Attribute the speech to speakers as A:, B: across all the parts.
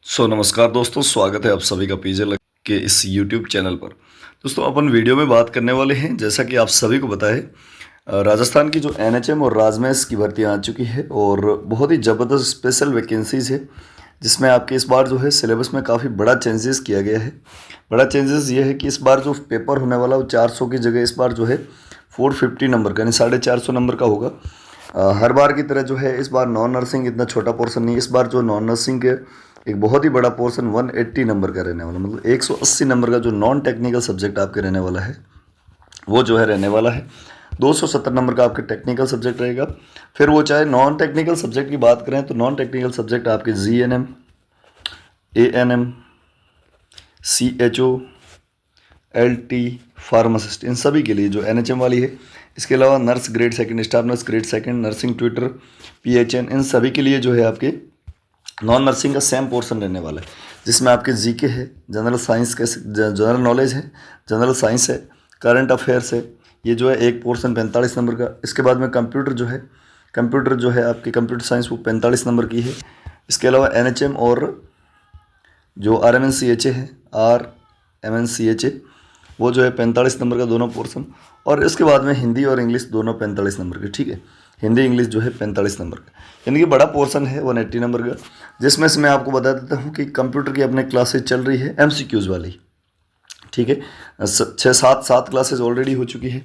A: नमस्कार दोस्तों, स्वागत है आप सभी का पीजे लग के इस यूट्यूब चैनल पर। दोस्तों अपन वीडियो में बात करने वाले हैं, जैसा कि आप सभी को पता है राजस्थान की जो एनएचएम और राजमहल की भर्तियां आ चुकी है और बहुत ही ज़बरदस्त स्पेशल वैकेंसीज है, जिसमें आपके इस बार जो है सिलेबस में काफ़ी बड़ा चेंजेस किया गया है। बड़ा चेंजेस ये है कि इस बार जो पेपर होने वाला वो 400 की जगह इस बार जो है 450 नंबर का, यानी 450 नंबर का होगा। हर बार की तरह जो है इस बार नॉन नर्सिंग इतना छोटा पोर्शन नहीं, इस बार जो नॉन नर्सिंग के एक बहुत ही बड़ा पोर्शन 180 नंबर का रहने वाला, मतलब 180 नंबर का जो नॉन टेक्निकल सब्जेक्ट आपके रहने वाला है वो जो है रहने वाला है। 270 नंबर का आपके टेक्निकल सब्जेक्ट रहेगा। फिर वो चाहे नॉन टेक्निकल सब्जेक्ट की बात करें तो नॉन टेक्निकल सब्जेक्ट आपके GNM, ANM, CHO, LT, pharmacist, इन सभी के लिए जो एनएचएम वाली है। इसके अलावा nurse grade second, staff nurse grade second, nursing tutor, PHN, इन सभी के लिए जो है आपके नॉन नर्सिंग का सेम पोर्शन रहने वाला है, जिसमें आपके जीके है, जनरल साइंस के जनरल नॉलेज है, जनरल साइंस है, करंट अफेयर्स है। ये जो है एक पोर्शन 45 नंबर का। इसके बाद में कंप्यूटर जो है आपकी कंप्यूटर साइंस वो 45 नंबर की है। इसके अलावा एनएचएम और जो आरएमएनसीएचए है, आरएमएनसीएचए, वो जो है 45 नंबर का दोनों पोर्शन। और इसके बाद में हिंदी और इंग्लिश दोनों 45 नंबर के, ठीक है। हिंदी इंग्लिश जो है 45 नंबर का, यानी कि बड़ा पोर्शन है 180 नंबर का। जिसमें से मैं आपको बता देता हूँ कि कंप्यूटर की अपने क्लासेज चल रही है एमसीक्यूज़ वाली, ठीक है। 6-7 क्लासेज ऑलरेडी हो चुकी है।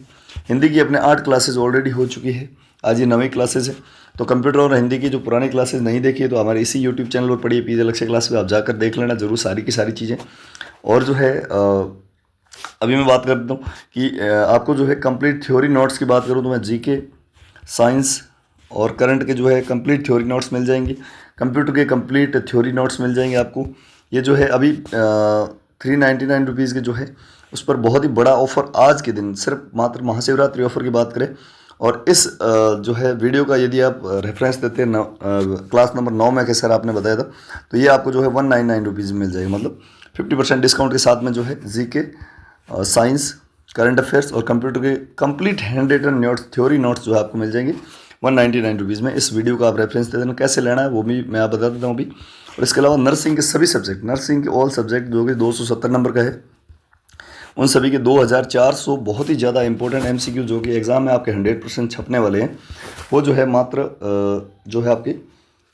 A: हिंदी की अपने 8 क्लासेज ऑलरेडी हो चुकी है। आज ये 9वीं क्लासेज है। तो कंप्यूटर और हिंदी की जो पुरानी क्लासेज नहीं देखी है तो हमारे इसी यूट्यूब चैनल पर पढ़िए, पीजे लक्ष्य क्लास पे आप जाकर देख लेना जरूर सारी की सारी चीज़ें। और जो है अभी मैं बात करता हूँ कि आपको जो है कंप्लीट थ्योरी नोट्स की बात करूँ तो मैं जीके, साइंस और करंट के जो है कंप्लीट थ्योरी नोट्स मिल जाएंगे। कंप्यूटर के कंप्लीट थ्योरी नोट्स मिल जाएंगे आपको। ये जो है अभी 399 रुपीज़ के जो है उस पर बहुत ही बड़ा ऑफर आज के दिन, सिर्फ मात्र महाशिवरात्रि ऑफर की बात करें। और इस जो है वीडियो का यदि आप रेफरेंस देते हैं क्लास नंबर 9 में के सर आपने बताया था, तो ये आपको जो है 199 रुपीज़ में मिल जाएगा, मतलब 50% डिस्काउंट के साथ में जो है जीके, साइंस, करंट अफेयर्स और कंप्यूटर के complete hand written notes, theory notes जो है आपको मिल जाएंगे 199 रुपीज़ में। इस वीडियो का आप रेफरेंस दे देना, कैसे लेना है वो भी मैं आप बता देता हूँ अभी। और इसके अलावा नर्सिंग के सभी सब्जेक्ट, नर्सिंग के ऑल सब्जेक्ट जो कि 270 नंबर का है, उन सभी के 2400 बहुत ही ज़्यादा इंपॉर्टेंट एमसीक्यू जो कि एग्ज़ाम में आपके 100% छपने वाले हैं, वो जो है मात्र जो है आपके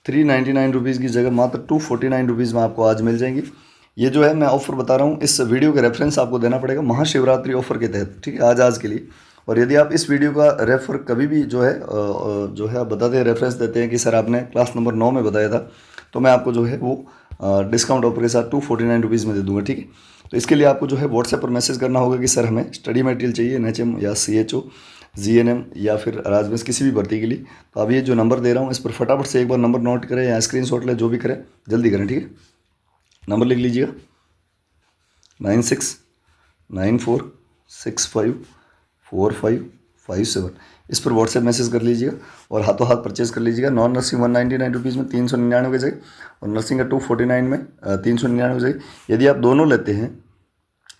A: 399 रुपीज़ की जगह मात्र 249 रुपीज़ में आपको आज मिल जाएंगी। ये जो है मैं ऑफ़र बता रहा हूँ, इस वीडियो का रेफरेंस आपको देना पड़ेगा महाशिवरात्रि ऑफर के तहत, ठीक है, आज के लिए। और यदि आप इस वीडियो का रेफर कभी भी जो है आप बताते हैं, रेफरेंस देते हैं कि सर आपने क्लास नंबर 9 में बताया था, तो मैं आपको जो है वो डिस्काउंट ऑफर के साथ 249 रुपीज़ में दे दूंगा, ठीक है। तो इसके लिए आपको जो है व्हाट्सएप पर मैसेज करना होगा कि सर हमें स्टडी मटेरियल चाहिए एनएचएम या सीएचओ, जीएनएम या फिर राजमेस किसी भी भर्ती के लिए। तो अब ये जो नंबर दे रहा हूँ इस पर फटाफट से एक बार नंबर नोट करें या स्क्रीनशॉट लें, जो भी करें जल्दी करें, ठीक है। नंबर लिख लीजिएगा 9694654557। इस पर व्हाट्सएप मैसेज कर लीजिएगा और हाथों हाथ परचेज कर लीजिएगा। नॉन नर्सिंग 199 रुपीज़ में 399 की जगह, और नर्सिंग का 249 में 399 की जगह। यदि आप दोनों लेते हैं,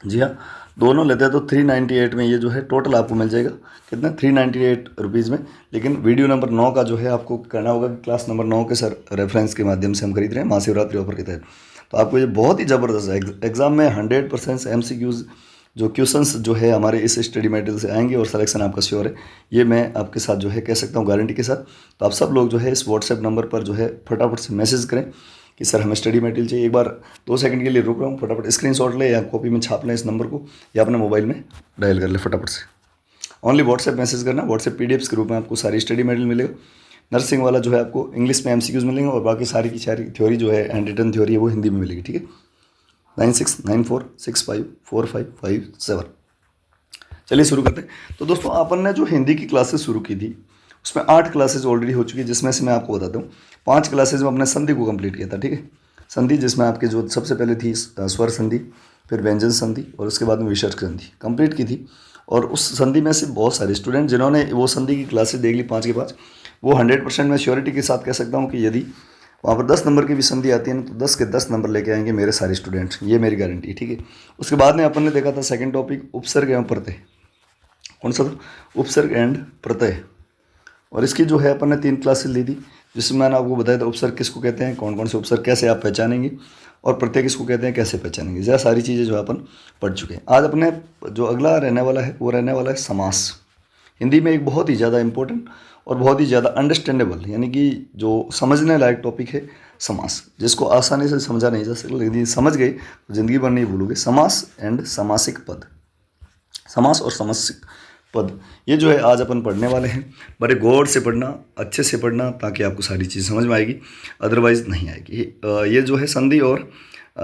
A: जी हाँ, दोनों लेते हैं तो 398 में ये जो है टोटल आपको मिल जाएगा। कितना? 398 रुपीज़ में। लेकिन वीडियो नंबर 9 का जो है आपको करना होगा कि क्लास नंबर 9 के सर रेफरेंस के माध्यम से हम खरीद रहे हैं महाशिवरात्रि ऑफर के तहत। तो आपको ये बहुत ही ज़बरदस्त है। एग्ज़ाम में 100% एमसीक्यूज़ जो क्वेश्चंस जो है हमारे इस स्टडी मटेरियल से आएंगे और सिलेक्शन आपका श्योर है, ये मैं आपके साथ जो है कह सकता हूँ गारंटी के साथ। तो आप सब लोग जो है इस व्हाट्सएप नंबर पर जो है फटाफट से मैसेज करें कि सर हमें स्टडी मटेरियल चाहिए। एक बार 2 सेकंड के लिए रुक रहा हूँ, फटाफट स्क्रीनशॉट ले या कॉपी में छाप लें इस नंबर को, या अपने मोबाइल में डायल कर ले फटाफट से। ओनली व्हाट्सएप मैसेज करना। व्हाट्सएप पीडीएफ्स के रूप में आपको सारी स्टडी मटेरियल मिलेगा। नर्सिंग वाला जो है आपको इंग्लिश में एमसीक्यूज मिलेंगे और बाकी सारी की सारी थ्योरी जो है हैंड रिटन थ्योरी है वो हिंदी में मिलेगी, ठीक है। 9694654557। चलिए शुरू करते हैं। तो दोस्तों अपन ने जो हिंदी की क्लासेस शुरू की थी उसमें 8 क्लासेज ऑलरेडी हो चुकी है, जिसमें से मैं आपको बताता हूँ 5 क्लासेज में अपने संधि को कंप्लीट किया था, ठीक है। संधि जिसमें आपके जो सबसे पहले थी स्वर संधि, फिर व्यंजन संधि और उसके बाद में विसर्ग संधि कंप्लीट की थी। और उस संधि में से बहुत सारे स्टूडेंट जिन्होंने वो संधि की क्लासेज देख ली 5 के 5, वो 100% मैं श्योरिटी के साथ कह सकता हूँ कि यदि वहाँ पर 10 नंबर की भी संधि आती है ना तो 10 के 10 नंबर लेके आएंगे मेरे सारे स्टूडेंट्स, ये मेरी गारंटी है, ठीक है। उसके बाद में अपन ने देखा था सेकंड टॉपिक उपसर्ग एवं प्रत्यय। कौन सा था? उपसर्ग एंड प्रत्यय। और इसकी जो है अपन ने 3 क्लासेस ली थी, जिसमें मैंने आपको बताया था उपसर्ग किसको कहते हैं, कौन कौन से उपसर्ग कैसे आप पहचानेंगे, और प्रत्यय किसको कहते हैं, कैसे पहचानेंगे, यह सारी चीज़ें जो है अपन पढ़ चुके हैं। आज अपने जो अगला रहने वाला है वो रहने वाला है समास। हिंदी में एक बहुत ही ज़्यादा इम्पोर्टेंट और बहुत ही ज़्यादा अंडरस्टैंडेबल यानी कि जो समझने लायक टॉपिक है समास, जिसको आसानी से समझा नहीं जा सकता, लेकिन समझ गए तो ज़िंदगी भर नहीं भूलोगे। समास एंड समासिक पद, समास और समासिक पद, ये जो है आज अपन पढ़ने वाले हैं। बड़े गौर से पढ़ना, अच्छे से पढ़ना, ताकि आपको सारी चीज़ समझ में आएगी, अदरवाइज़ नहीं आएगी। ये जो है संधि और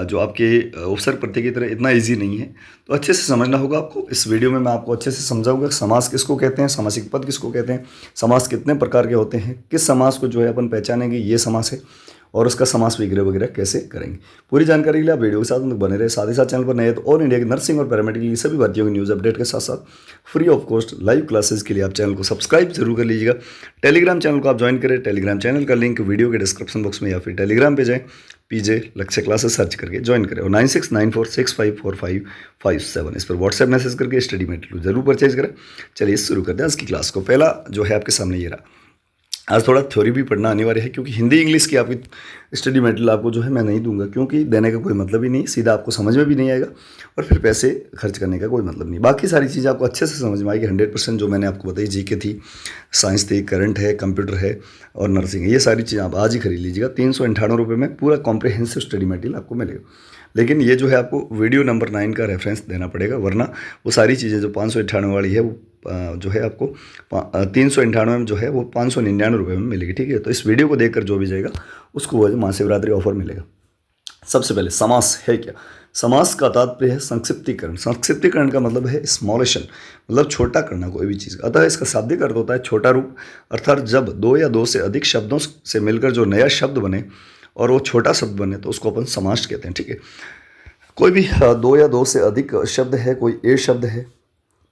A: जो आपके उपसर्ग प्रत्यय की तरह इतना इजी नहीं है, तो अच्छे से समझना होगा आपको। इस वीडियो में मैं आपको अच्छे से समझाऊंगा समास किसको कहते हैं, समासिक पद किसको कहते हैं, समास कितने प्रकार के होते हैं, किस समास को जो है अपन पहचानेंगे ये समास है, और उसका समास वगैरह वगैरह कैसे करेंगे। पूरी जानकारी के लिए आप वीडियो के साथ बने रहे। साथ ही साथ चैनल पर नए तो ऑल इंडिया की नर्सिंग और पैरामेडिकल की सभी भर्तियों की न्यूज़ अपडेट के साथ साथ free of cost live classes के लिए आप चैनल को सब्सक्राइब जरूर कर लीजिएगा। टेलीग्राम चैनल को आप ज्वाइन करें। टेलीग्राम चैनल का लिंक वीडियो के डिस्क्रिप्शन बॉक्स में या फिर टेलीग्राम पे जाएँ, पीजे लक्ष्य क्लासेस सर्च करके ज्वाइन करें, और 9694654557 इस पर व्हाट्सएप मैसेज करके स्टडी मटेरियल जरूर परचेज करें। चलिए शुरू करते हैं आज की क्लास को। पहला जो है आपके सामने ये रहा। आज थोड़ा थ्योरी भी पढ़ना अनिवार्य है, क्योंकि हिंदी इंग्लिश की आपकी स्टडी मटेरियल आपको जो है मैं नहीं दूंगा, क्योंकि देने का कोई मतलब ही नहीं, सीधा आपको समझ में भी नहीं आएगा और फिर पैसे खर्च करने का कोई मतलब नहीं। बाकी सारी चीज़ें आपको अच्छे से समझ में आएगी 100%। जो मैंने आपको बताई, जीके थी, साइंस थी, करंट है, कंप्यूटर है और नर्सिंग है, ये सारी चीज़ें आप आज ही खरीद लीजिएगा। 398 रुपये में पूरा कॉम्प्रिहेंसिव स्टडी मटेरियल आपको मिलेगा। लेकिन ये जो है आपको वीडियो नंबर 9 का रेफरेंस देना पड़ेगा, वरना वो सारी चीज़ें जो 598 वाली है वो जो है आपको 398 में जो है वो 599 रुपये में मिलेगी। ठीक है, तो इस वीडियो को देखकर जो भी जाएगा उसको वो महाशिवरात्रि ऑफर मिलेगा। सबसे पहले समास है क्या। समास का तात्पर्य है संक्षिप्तीकरण। संक्षिप्तीकरण का मतलब है स्मॉलेशन, मतलब छोटा करना कोई भी चीज़ का। अतः इसका शाब्दिक अर्थ होता है छोटा रूप, अर्थात जब दो या दो से अधिक शब्दों से मिलकर जो नया शब्द बने और वो छोटा शब्द बने तो उसको अपन समास कहते हैं। ठीक है, कोई भी दो या दो से अधिक शब्द है, कोई ए शब्द है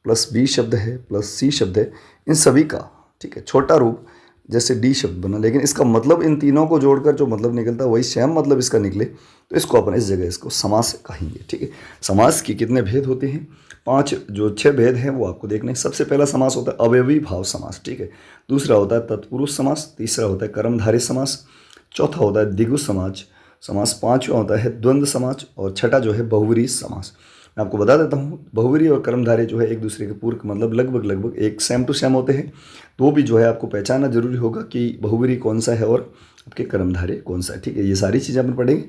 A: प्लस बी शब्द है प्लस सी शब्द है, इन सभी का, ठीक है, छोटा रूप जैसे डी शब्द बना, लेकिन इसका मतलब इन तीनों को जोड़कर जो मतलब निकलता है वही सेम मतलब इसका निकले, तो इसको अपन इस जगह इसको समास कहेंगे। ठीक है, समास के कितने भेद होते हैं, 6 भेद हैं वो आपको देखने हैं। सबसे पहला समास होता है अवयवी भाव समास। ठीक है, दूसरा होता है तत्पुरुष समास, तीसरा होता है कर्मधारय समास, चौथा होता है द्विगु समास, पांचवा होता है द्वंद्व समास, और छठा जो है बहुव्रीहि समास। मैं आपको बता देता हूँ, बहुव्रीहि और कर्मधारय जो है एक दूसरे के पूरक, मतलब लगभग एक सेम टू सेम होते हैं। तो भी जो है आपको पहचानना जरूरी होगा कि बहुव्रीहि कौन सा है और आपके कर्मधारय कौन सा है। ठीक है, ये सारी चीज़ें अपन पढ़ेंगे।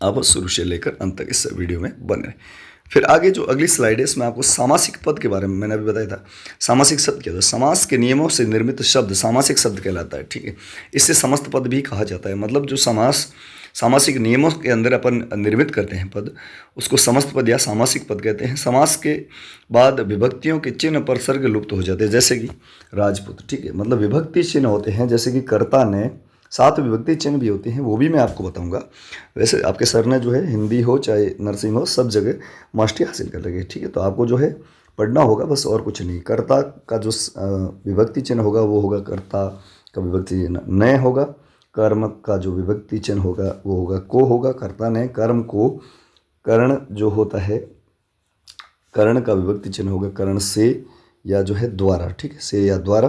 A: आप शुरू से लेकर अंत तक इस वीडियो में बने रहें। फिर आगे जो अगली स्लाइड है इसमें आपको सामासिक पद के बारे में मैंने अभी बताया था। सामासिक शब्द क्या होता है, समास के नियमों से निर्मित शब्द सामासिक शब्द कहलाता है। ठीक है, इससे समस्त पद भी कहा जाता है, मतलब जो सामासिक नियमों के अंदर अपन निर्मित करते हैं पद, उसको समस्त पद या सामासिक पद कहते हैं। समास के बाद विभक्तियों के चिन्ह पर सर्ग लुप्त हो जाते हैं, जैसे कि राजपुत्र। ठीक है, मतलब विभक्ति चिन्ह होते हैं, जैसे कि कर्ता ने, 7 विभक्ति चिन्ह भी होते हैं, वो भी मैं आपको बताऊंगा। वैसे आपके सर ने जो है हिंदी हो चाहे नर्सिंग हो सब जगह मास्टरी हासिल कर रखी है। ठीक है, तो आपको जो है पढ़ना होगा बस, और कुछ नहीं। कर्ता का जो विभक्ति चिन्ह होगा वो होगा कर्ता का विभक्ति चिन्ह नय होगा, कर्म का जो विभक्ति चिन्ह होगा वो होगा को होगा, कर्ता ने, कर्म को, कर्ण जो होता है, कर्ण का विभक्ति चिन्ह होगा कर्ण से या जो है द्वारा। ठीक है, से या द्वारा,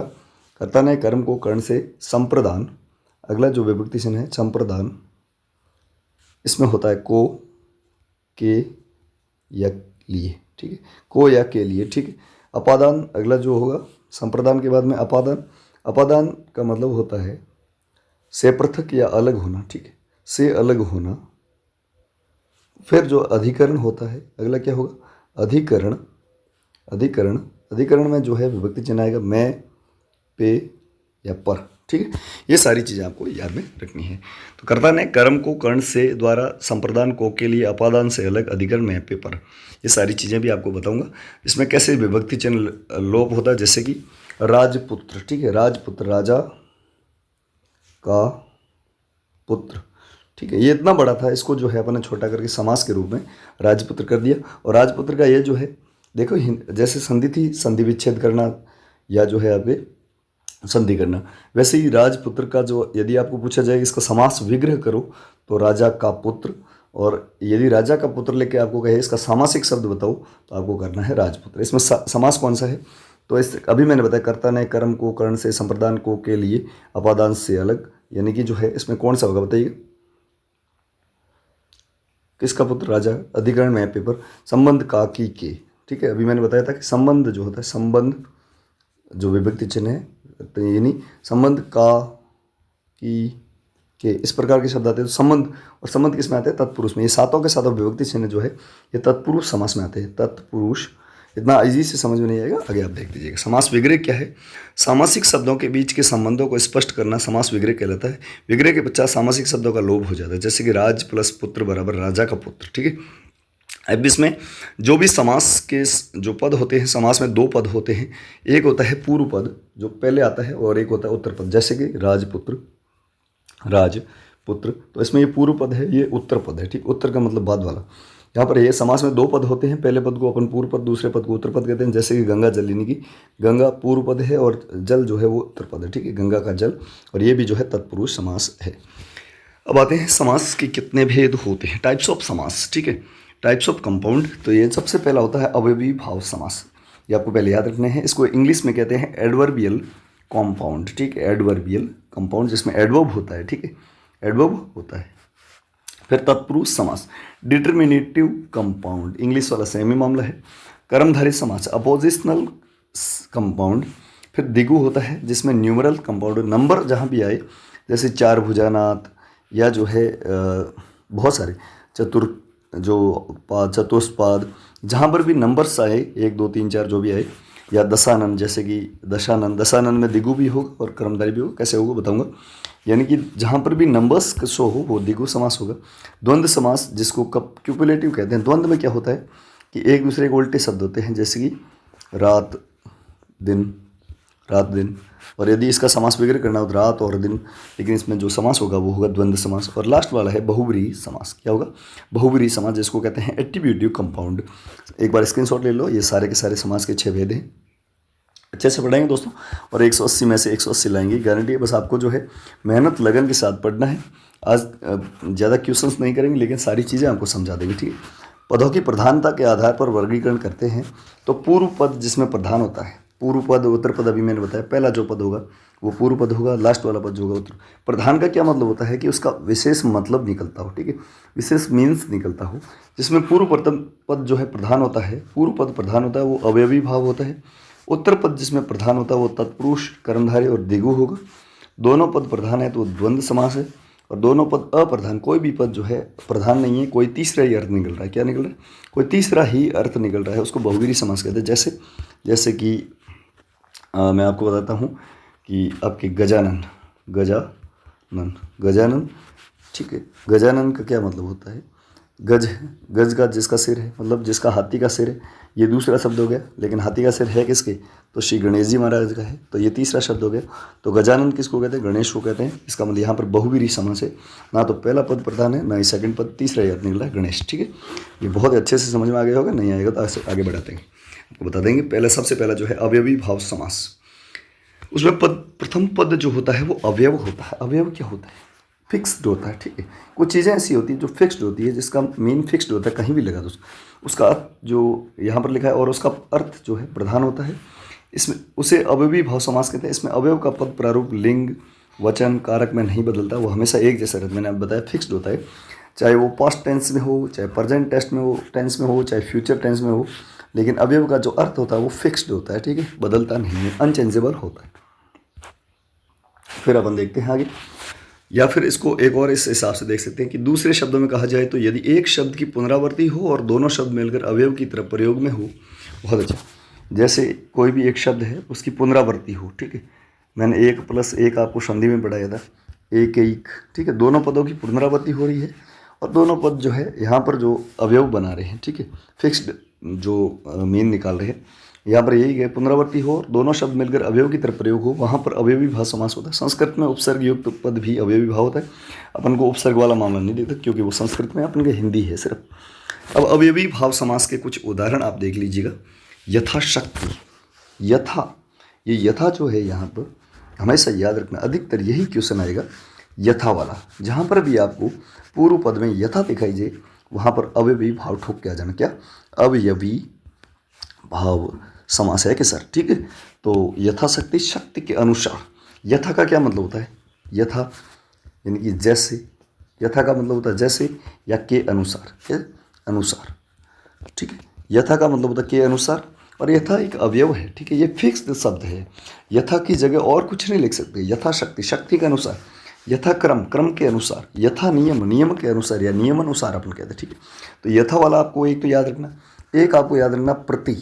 A: कर्ता ने कर्म को कर्ण से, संप्रदान अगला जो विभक्ति चिन्ह है संप्रदान, इसमें होता है को, के या लिए। ठीक है, को या के लिए। ठीक है, अपादान अगला जो होगा संप्रदान के बाद में अपादान। अपादान का मतलब होता है से पृथक या अलग होना। ठीक है, से अलग होना। फिर जो अधिकरण होता है अगला क्या होगा, अधिकरण। अधिकरण में जो है विभक्ति चिन्ह आएगा मैं, पे या पर। ठीक है, ये सारी चीज़ें आपको याद में रखनी है। तो कर्ता ने कर्म को कर्ण से द्वारा, संप्रदान को के लिए, अपादान से अलग, अधिकरण में पे पर, ये सारी चीज़ें भी आपको बताऊंगा। इसमें कैसे विभक्ति चिन्ह लोप होता है, जैसे कि राजपुत्र। ठीक है, राजपुत्र, राजा का पुत्र। ठीक है, ये इतना बड़ा था, इसको जो है अपने छोटा करके समास के रूप में राजपुत्र कर दिया। और राजपुत्र का ये जो है देखो, जैसे संधि थी, संधि विच्छेद करना या जो है आपके संधि करना, वैसे ही राजपुत्र का जो, यदि आपको पूछा जाए इसका समास विग्रह करो तो राजा का पुत्र, और यदि राजा का पुत्र लेके आपको कहे इसका सामासिक शब्द बताओ तो आपको करना है राजपुत्र। इसमें समास कौन सा है, तो इस अभी मैंने बताया कर्ता ने कर्म को कर्ण से, संप्रदान को के लिए, अपादान से अलग, यानी कि जो है इसमें कौन सा होगा बताइए, किसका पुत्र? राजा। अधिकरण में है पेपर, संबंध का की के। ठीक है, अभी मैंने बताया था कि संबंध जो होता है, संबंध जो विभक्ति चिन्ह है, तो ये नहीं, संबंध का की के, इस प्रकार के शब्द आते हैं। तो संबंध, और संबंध किस में आते हैं? तत्पुरुष में। ये सातों के सातों विभक्ति चिन्ह जो है ये तत्पुरुष समास में आते हैं। तत्पुरुष, इतना इजी से समझ में नहीं आएगा, आगे आप देख लीजिएगा। समास विग्रह क्या है? सामासिक शब्दों के बीच के संबंधों को स्पष्ट करना समास विग्रह कहलाता है। विग्रह के पश्चात सामासिक शब्दों का लोप हो जाता है, जैसे कि राज प्लस पुत्र बराबर राजा का पुत्र। ठीक है, अब इसमें जो भी समास के जो पद होते हैं, समास में दो पद होते हैं, एक होता है पूर्व पद जो पहले आता है, और एक होता है उत्तर पद, जैसे कि राजपुत्र, राजपुत्र। तो इसमें ये पूर्व पद है, ये उत्तर पद है। ठीक, उत्तर का मतलब बाद वाला। यहाँ पर ये समास में दो पद होते हैं, पहले पद को अपन पूर्व पद, दूसरे पद को उत्तर पद कहते हैं। जैसे कि गंगा जलिनी की, गंगा पूर्व पद है और जल जो है वो उत्तर पद है। ठीक है, गंगा का जल, और ये भी जो है तत्पुरुष समास है। अब आते हैं समास के कितने भेद होते हैं, टाइप्स ऑफ समास। ठीक है, टाइप्स ऑफ कंपाउंड। तो ये सबसे पहला होता है अवयवी भाव समास, ये आपको पहले याद रखने हैं। इसको इंग्लिश में कहते हैं एडवर्बियल कॉम्पाउंड। ठीक है, एडवर्बियल कंपाउंड, जिसमें एडवर्ब होता है। ठीक है, एडवर्ब होता है। फिर तत्पुरुष समास, डिटर्मिनेटिव कंपाउंड, इंग्लिश वाला सेम ही मामला है। कर्मधारय समास, अपोजिशनल कंपाउंड। फिर द्विगु होता है, जिसमें न्यूमरल कंपाउंड, नंबर जहाँ भी आए, जैसे चार भुजानाथ, या जो है बहुत सारे चतुष्पाद, जहाँ पर भी नंबर्स आए, 1 2 3 4 जो भी आए, या दशानन, जैसे कि दशानन में द्विगु भी होगा और कर्मधारय भी होगा। कैसे होगा बताऊंगा। यानी कि जहाँ पर भी नंबर्स शो हो वो द्विगु समास होगा। द्वंद्व समास, जिसको क्यूपुलेटिव कहते हैं। द्वंद्व में क्या होता है कि एक दूसरे के उल्टे शब्द होते हैं, जैसे कि रात दिन, और यदि इसका समास वगैरह करना हो तो रात और दिन, लेकिन इसमें जो समास होगा वो होगा द्वंद्व समास। और लास्ट वाला है बहुब्रीहि समास। क्या होगा? बहुब्रीहि समास, जिसको कहते हैं एट्रीब्यूटिव कंपाउंड। एक बार स्क्रीनशॉट ले लो, ये सारे के सारे समास के 6 भेद हैं। अच्छे से पढ़ाएंगे दोस्तों, और 180 में से 180 लाएंगे, गारंटी है। बस आपको जो है मेहनत लगन के साथ पढ़ना है। आज ज़्यादा क्वेश्चंस नहीं करेंगे, लेकिन सारी चीज़ें आपको समझा देंगे। ठीक है, पदों की प्रधानता के आधार पर वर्गीकरण करते हैं। तो पूर्व पद जिसमें प्रधान होता है, पूर्व पद, उत्तर पद, अभी मैंने बताया, पहला जो पद होगा वो पूर्व पद होगा, लास्ट वाला पद जो होगा उत्तर। प्रधान का क्या मतलब होता है कि उसका विशेष मतलब निकलता हो। ठीक है, विशेष मीन्स निकलता हो। जिसमें पूर्व प्रथम पद जो है प्रधान होता है, पूर्व पद प्रधान होता है, वो अवयवी भाव होता है। उत्तर पद जिसमें प्रधान होता है वो तत्पुरुष, कर्मधारय और द्विगु होगा। दोनों पद प्रधान है तो द्वंद्व समास है। और दोनों पद अप्रधान, कोई भी पद जो है प्रधान नहीं है, कोई तीसरा ही अर्थ निकल रहा है। क्या निकल रहा है? कोई तीसरा ही अर्थ निकल रहा है, उसको बहुवीरी समास कहते हैं। जैसे कि मैं आपको बताता हूँ कि आपके गजानन, ठीक है, गजानन का क्या मतलब होता है? गज का जिसका सिर है, मतलब जिसका हाथी का सिर है, ये दूसरा शब्द हो गया। लेकिन हाथी का सिर है किसके? तो श्री गणेश जी महाराज का है, तो ये तीसरा शब्द हो गया। तो गजानन किसको कहते हैं? गणेश को कहते हैं। इसका मतलब यहाँ पर बहुवीरी समास है, ना तो पहला पद प्रधान है, ना ही सेकंड पद, तीसरा याद निकला है गणेश। ठीक है, ये बहुत अच्छे से समझ में आ गया होगा। नहीं आएगा तो आगे बढ़ाते हैं, आपको बता देंगे। पहले सबसे पहला जो है अवयवी भाव समास, उसमें प्रथम पद जो होता है वो अवयव होता है। अवयव क्या होता है? फिक्स्ड होता है। ठीक है, कुछ चीज़ें ऐसी होती हैं जो फिक्स्ड होती है, जिसका मीन फिक्स्ड होता है, कहीं भी लगा दो उसका अर्थ जो यहाँ पर लिखा है, और उसका अर्थ जो है प्रधान होता है। इसमें उसे अवयवी भाव समास कहते हैं। इसमें अवयव का पद प्रारूप लिंग, वचन, कारक में नहीं बदलता, वो हमेशा एक जैसा रहता है। मैंने बताया फिक्स्ड होता है, चाहे वो पास्ट टेंस में हो, चाहे प्रेजेंट टेंस में हो, चाहे फ्यूचर टेंस में हो, लेकिन अवयव का जो अर्थ होता है वो फिक्स्ड होता है। ठीक है, बदलता नहीं है, अनचेंजेबल होता है। फिर अपन देखते हैं आगे, या फिर इसको एक और इस हिसाब से देख सकते हैं कि दूसरे शब्दों में कहा जाए तो यदि एक शब्द की पुनरावृत्ति हो और दोनों शब्द मिलकर अवयव की तरफ प्रयोग में हो। बहुत अच्छा, जैसे कोई भी एक शब्द है उसकी पुनरावृत्ति हो। ठीक है, मैंने 1 + 1 आपको संधि में पढ़ाया था, एक। ठीक है, दोनों पदों की पुनरावृत्ति हो रही है और दोनों पद जो है यहाँ पर जो अवयव बना रहे हैं। ठीक है, फिक्स्ड जो मीन निकाल रहे हैं, यहाँ पर यही है, पुनरावृत्ति हो, दोनों शब्द मिलकर अवयव की तरफ प्रयोग हो, वहाँ पर अवयवी भाव समास होता है। संस्कृत में उपसर्ग युक्त पद भी अवयवी भाव होता है। अपन को उपसर्ग वाला मामला नहीं देता, क्योंकि वो संस्कृत में, अपन के हिंदी है सिर्फ। अब अवयवी भाव समास के कुछ उदाहरण आप देख लीजिएगा। यथाशक्ति, ये यथा जो है यहाँ पर हमेशा याद रखना, अधिकतर यही क्वेश्चन आएगा यथा वाला। जहाँ पर भी आपको पूर्व पद में यथा दिखाई दे, वहाँ पर अवयवी भाव ठोक के आ जाना। क्या? अवयवी भाव समास है कि सर? ठीक है, तो यथाशक्ति, शक्ति के अनुसार। यथा का क्या मतलब होता है? यथा यानी कि जैसे, यथा का मतलब होता है जैसे या के अनुसार, के अनुसार, ठीक है। यथा का मतलब होता है के अनुसार, और यथा एक अवयव है, ठीक है, ये फिक्स्ड शब्द है। यथा की जगह और कुछ नहीं लिख सकते। यथा शक्ति, शक्ति के अनुसार। यथा क्रम, क्रम के अनुसार। यथा नियम, नियम के अनुसार या नियमानुसार अपन कहते हैं, ठीक है। तो यथा वाला आपको एक तो याद रखना, एक आपको याद रखना प्रति।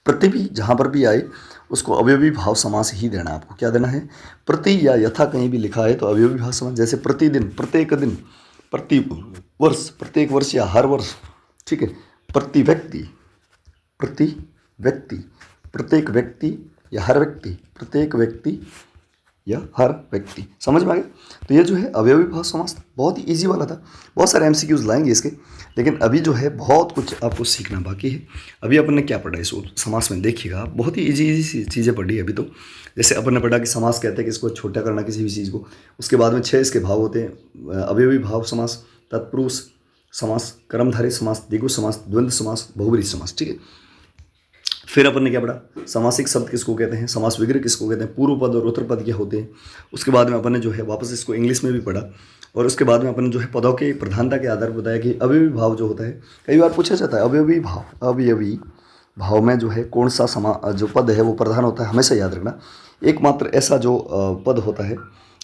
A: प्रति भी जहाँ पर भी आए उसको अवयवी भाव समास ही देना है आपको। क्या देना है? प्रति या यथा कहीं भी लिखा है तो अवयवी भाव समास, जैसे प्रतिदिन, प्रत्येक दिन, प्रति वर्ष, प्रत्येक वर्ष या हर वर्ष, ठीक है। प्रति व्यक्ति, प्रति व्यक्ति, प्रत्येक व्यक्ति या हर व्यक्ति, प्रत्येक व्यक्ति या हर व्यक्ति। समझ में आ गया? तो ये जो है अवयवी भाव समास बहुत ही ईजी वाला था। बहुत सारे एमसीक्यूज लाएंगे इसके, लेकिन अभी जो है बहुत कुछ आपको सीखना बाकी है। अभी अपन ने क्या पढ़ा इस समास में, देखिएगा बहुत ही ईजी ईजी चीज़ें पढ़ी अभी तो। जैसे अपन ने पढ़ा कि समास कहते हैं कि इसको छोटा करना किसी भी चीज़ को। उसके बाद में 6 इसके भाव होते हैं, अवयवी भाव समास, तत्पुरुष समास, कर्मधारय समास, द्विगु समास, द्वंद्व समास, बहुब्रीहि समास, ठीक है। फिर अपन ने क्या पढ़ा, समासिक शब्द किसको कहते हैं, समास विग्रह किसको कहते हैं, पूर्व पद और उत्तर पद क्या होते हैं। उसके बाद में अपन ने जो है वापस इसको इंग्लिश में भी पढ़ा, और उसके बाद में अपन ने जो है पदों के प्रधानता के आधार पर बताया कि अवयवी भाव जो होता है, कई बार पूछा जाता है अवयवी भाव, अवयवी भाव में जो है कौन सा जो पद है वो प्रधान होता है। हमेशा याद रखना, एकमात्र ऐसा जो पद होता है,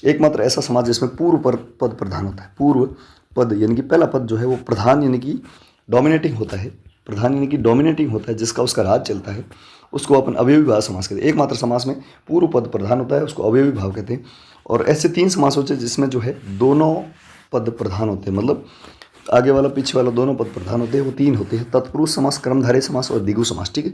A: एकमात्र ऐसा समाज जिसमें पूर्व पद प्रधान होता है। पूर्व पद यानी कि पहला पद जो है वो प्रधान यानी कि डोमिनेटिंग होता है। प्रधान यानी कि डोमिनेटिंग होता है, जिसका उसका राज चलता है, उसको अपन अवयवी भाव समास कहते हैं। एकमात्र समास में पूर्व पद प्रधान होता है, उसको अवयवी भाव कहते हैं। और ऐसे 3 समास होते हैं जिसमें जो है दोनों पद प्रधान होते हैं, मतलब आगे वाला पीछे वाला दोनों पद प्रधान होते हैं, वो 3 होते हैं, तत्पुरुष समास, कर्मधारय समास और द्विगु समास, ठीक है।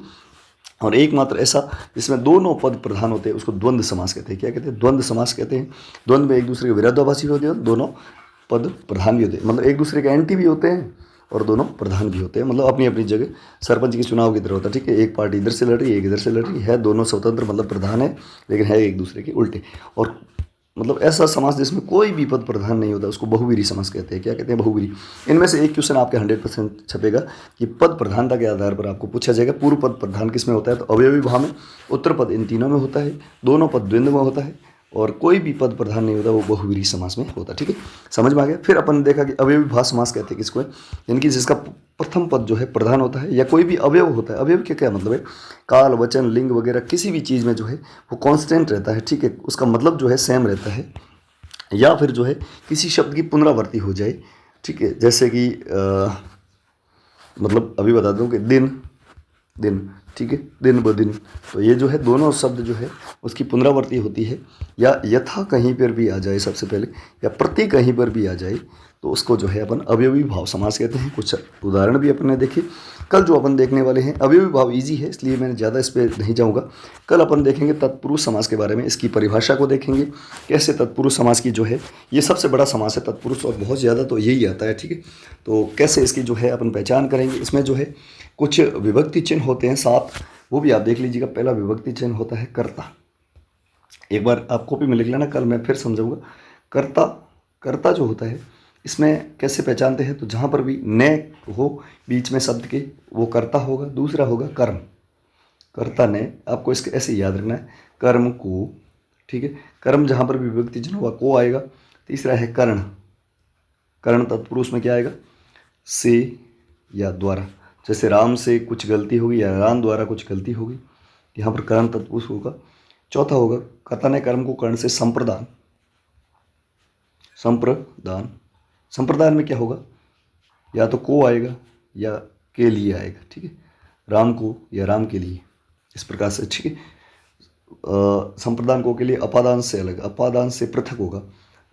A: और एकमात्र ऐसा जिसमें दोनों पद प्रधान होते हैं उसको द्वंद्व समास कहते हैं। क्या कहते हैं? द्वंद्व समास कहते हैं। द्वंद्व में एक दूसरे के विरोधाभासी होते हैं, दोनों पद प्रधान भी होते हैं, मतलब एक दूसरे के एंटी भी होते हैं और दोनों प्रधान भी होते हैं, मतलब अपनी अपनी जगह सरपंच के चुनाव की तरह होता है, ठीक है। एक पार्टी इधर से लड़ रही है, एक इधर से लड़ रही है, दोनों स्वतंत्र मतलब प्रधान है, लेकिन है एक दूसरे के उल्टे। और मतलब ऐसा समास जिसमें कोई भी पद प्रधान नहीं होता उसको बहुवीरी समास कहते हैं। क्या कहते हैं? बहुवीरी। इनमें से एक क्वेश्चन आपके 100% छपेगा कि पद प्रधानता के आधार पर आपको पूछा जाएगा पूर्व पद प्रधान किस में होता है, तो अवयवी भाव में, उत्तर पद इन तीनों में होता है, दोनों पद द्वंद्व में होता है, और कोई भी पद प्रधान नहीं होता वो बहुवीरी समास में होता है, ठीक है। समझ में आ गया? फिर अपन ने देखा कि अवयवी भाव समास कहते हैं किसको है, यानी कि जिसका प्रथम पद जो है प्रधान होता है या कोई भी अवयव होता है। अवयव क्या मतलब है? काल, वचन, लिंग वगैरह किसी भी चीज़ में जो है वो कांस्टेंट रहता है, ठीक है, उसका मतलब जो है सेम रहता है, या फिर जो है किसी शब्द की पुनरावृत्ति हो जाए, ठीक है। जैसे कि मतलब अभी बता दूं कि दिन, दिन, ठीक है, दिन ब दिन, तो ये जो है दोनों शब्द जो है उसकी पुनरावृत्ति होती है, या यथा कहीं पर भी आ जाए सबसे पहले, या प्रति कहीं पर भी आ जाए, तो उसको जो है अपन अवयवी भाव समास कहते हैं। कुछ उदाहरण भी अपन ने देखे। कल जो अपन देखने वाले हैं, अवयवी भाव इजी है इसलिए मैंने ज़्यादा इस पर नहीं जाऊँगा। कल अपन देखेंगे तत्पुरुष समास के बारे में, इसकी परिभाषा को देखेंगे, कैसे तत्पुरुष समास की जो है, ये सबसे बड़ा समास है तत्पुरुष, और बहुत ज़्यादा तो यही आता है, ठीक है। तो कैसे इसकी जो है अपन पहचान करेंगे। इसमें जो है कुछ विभक्ति चिन्ह होते हैं 7, वो भी आप देख लीजिएगा। पहला विभक्ति चिन्ह होता है कर्ता। एक बार आप कॉपी में लिख लेना, कल मैं फिर समझाऊंगा। कर्ता, कर्ता जो होता है इसमें कैसे पहचानते हैं, तो जहाँ पर भी न हो बीच में शब्द के, वो कर्ता होगा। दूसरा होगा कर्म, कर्ता ने, आपको इसके ऐसे याद रखना है, कर्म को, ठीक है। कर्म जहाँ पर भी विभक्ति चिन्ह होगा को आएगा। तीसरा है कर्ण, कर्ण तत्पुरुष में क्या आएगा? से या द्वारा। जैसे राम से कुछ गलती होगी या राम द्वारा कुछ गलती होगी, यहाँ पर कर्ण तत्पुरुष होगा। चौथा होगा कर्ता ने कर्म को कर्ण से संप्रदान, संप्रदान, संप्रदान में क्या होगा? या तो को आएगा या के लिए आएगा, ठीक है, राम को या राम के लिए, इस प्रकार से, ठीक है। संप्रदान को के लिए अपादान से अलग, अपादान से पृथक होगा।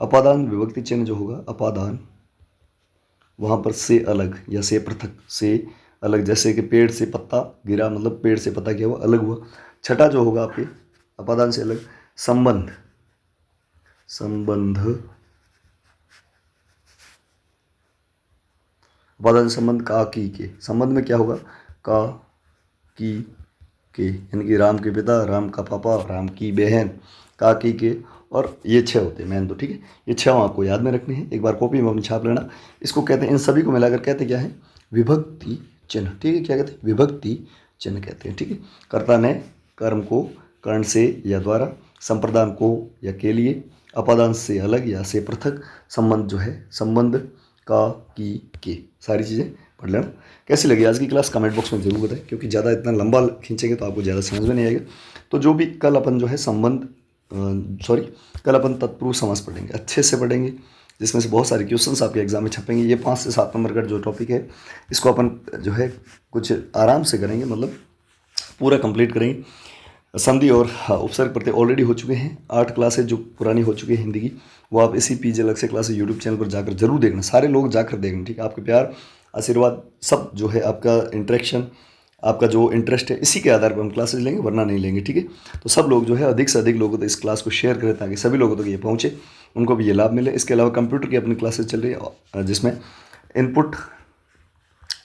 A: अपादान विभक्ति चिन्ह जो होगा अपादान, वहाँ पर से अलग या से पृथक, से अलग, जैसे कि पेड़ से पत्ता गिरा, मतलब पेड़ से पत्ता क्या हुआ? अलग हुआ। छठा जो होगा आपके अपादान से अलग, संबंध, संबंध, अपादान संबंध का की के, संबंध में क्या होगा? का की के, यानी कि राम के पिता, राम का पापा, राम की बहन, का की के, और ये 6 होते हैं मैन, तो ठीक है। ये 6 आपको याद में रखने हैं, एक बार कॉपी में अपनी छाप लेना। इसको कहते हैं, इन सभी को मिलाकर कहते क्या है? विभक्ति चिन्ह, ठीक है। क्या कहते हैं? विभक्ति चिन्ह कहते हैं, ठीक है। कर्ता ने कर्म को कर्ण से या द्वारा, संप्रदान को या के लिए, अपादांश से अलग या से पृथक, संबंध जो है संबंध का, की, के, सारी चीज़ें पढ़ लेना। कैसी लगी आज की क्लास कमेंट बॉक्स में जरूर बताएं, क्योंकि ज़्यादा इतना लंबा खींचेंगे तो आपको ज़्यादा समझ में नहीं आएगा। तो जो भी कल अपन जो है कल अपन तत्पुरुष समास पढ़ेंगे, अच्छे से पढ़ेंगे, जिसमें से बहुत सारे क्वेश्चंस आपके एग्जाम में छपेंगे। ये 5 से 7 नंबर का जो टॉपिक है इसको अपन जो है कुछ आराम से करेंगे, मतलब पूरा कंप्लीट करेंगे। संधि और उपसर्ग प्रत्यय ऑलरेडी हो चुके हैं, 8 क्लासेज जो पुरानी हो चुकी है हिंदी की, वो आप इसी पीजे अलग से क्लासेज यूट्यूब चैनल पर जाकर जरूर देखना, सारे लोग जाकर देखना, ठीक है। आपके प्यार, आशीर्वाद, सब जो है आपका इंटरेक्शन, आपका जो इंटरेस्ट है, इसी के आधार पर हम क्लासेज लेंगे, वरना नहीं लेंगे, ठीक है। तो सब लोग जो है अधिक से अधिक लोगों तक इस क्लास को शेयर करें, ताकि सभी लोगों तक ये पहुँचे, उनको भी ये लाभ मिले। इसके अलावा कंप्यूटर की अपनी क्लासेज चल रही है, जिसमें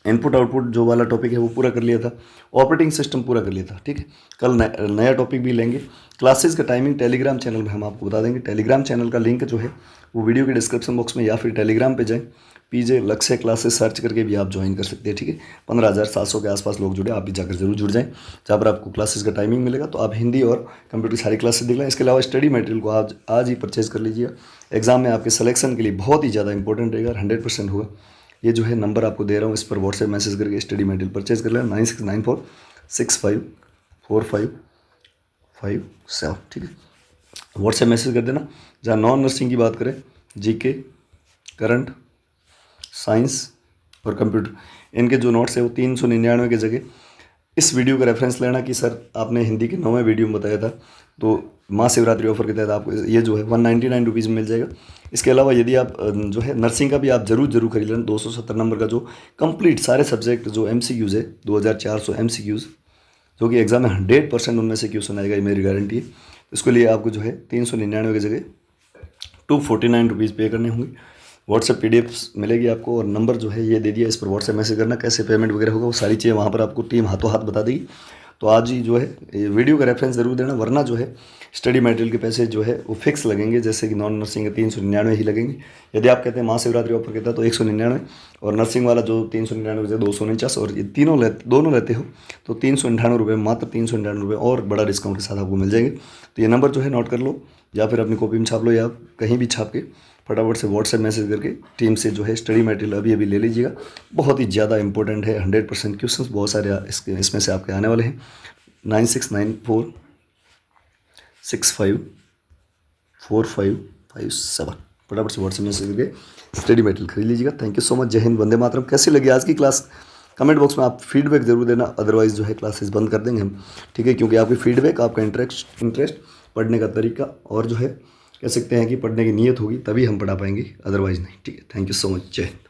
A: इनपुट आउटपुट जो वाला टॉपिक है वो पूरा कर लिया था, ऑपरेटिंग सिस्टम पूरा कर लिया था, ठीक है। कल नया टॉपिक भी लेंगे। क्लासेस का टाइमिंग टेलीग्राम चैनल में हम आपको बता देंगे। टेलीग्राम चैनल का लिंक जो है वो वीडियो के डिस्क्रिप्शन बॉक्स में, या फिर टेलीग्राम पे जाएं, पीजे लक्ष्य क्लासेस सर्च करके भी आप ज्वाइन कर सकते हैं, ठीक है। 15,700 के आसपास लोग जुड़े, आप भी जाकर जरूर जुड़ जाएं, जहाँ पर आपको क्लासेस का टाइमिंग मिलेगा। तो आप हिंदी और कंप्यूटर की सारी क्लासेस देख लें। इसके अलावा स्टडी मटेरियल को आज ही परचेज कर लीजिएगा। एग्जाम में आपके सिलेक्शन के लिए बहुत ही ज़्यादा इंपॉर्टेंट रहेगा, 100% होगा। ये जो है नंबर आपको दे रहा हूँ, इस पर व्हाट्सएप मैसेज करके स्टडी मटेरियल परचेज कर लेना, 9694654557, ठीक है। व्हाट्सएप मैसेज कर देना। जहाँ नॉन नर्सिंग की बात करें, जीके, करंट, साइंस और कंप्यूटर, इनके जो नोट्स है वो 399 की जगह इस वीडियो का रेफरेंस लेना कि सर आपने हिंदी के 9वें वीडियो में बताया था, तो महाशिवरात्रि ऑफर के तहत आपको ये जो है 199 रुपीज़ में मिल जाएगा। इसके अलावा यदि आप जो है नर्सिंग का भी आप जरूर खरीद लेना, 270 नंबर का जो कंप्लीट सारे सब्जेक्ट जो MCQs है, 2400 MCQs, जो कि एग्जाम में 100% उनमें से क्वेश्चन आएगा, ये मेरी गारंटी है। इसके लिए आपको जो है 399 की जगह 249 रुपीज़ पे करने होंगे। व्हाट्सएप PDF मिलेगी आपको, और नंबर जो है ये दे दिया, इस पर व्हाट्सएप मैसेज करना, कैसे पेमेंट वगैरह होगा वो सारी चीज़ें वहाँ पर आपको टीम हाथों हाथ बता देगी। तो आज ही जो है ये वीडियो का रेफरेंस ज़रूर देना, वरना जो है स्टडी मटेरियल के पैसे जो है वो फिक्स लगेंगे, जैसे कि नॉन नर्सिंग के 399 ही लगेंगे। यदि आप कहते हैं महाशिवरात्रि ऑफर कहता है तो 199, और नर्सिंग वाला जो 399 से 249, और ये दोनों लेते हो तो 398 रुपये, मात्र 399 रुपये और बड़ा डिस्काउंट के साथ आपको मिल जाएंगे। तो ये नंबर जो है नोट कर लो, या फिर अपनी कॉपी में छाप लो, या कहीं भी छाप के फटाफट से व्हाट्सएप मैसेज करके टीम से जो है स्टडी मटेरियल अभी ले लीजिएगा। बहुत ही ज़्यादा इंपॉर्टेंट है, 100% क्वेश्चंस बहुत सारे इसमें से आपके आने वाले हैं। 9694654557, फटाफट से व्हाट्सएप मैसेज करके स्टडी मटेरियल खरीद लीजिएगा। Thank you so much. जय हिंद, वंदे मातरम। कैसी लगी आज की क्लास कमेंट बॉक्स में आप फीडबैक जरूर देना, अदरवाइज जो है क्लासेस बंद कर देंगे हम, ठीक है। क्योंकि आपकी फीडबैक, आपका इंटरेस्ट, पढ़ने का तरीका, और जो है कह सकते हैं कि पढ़ने की नीयत होगी तभी हम पढ़ा पाएंगे, अदरवाइज नहीं, ठीक है। Thank you so much. जय हिंद।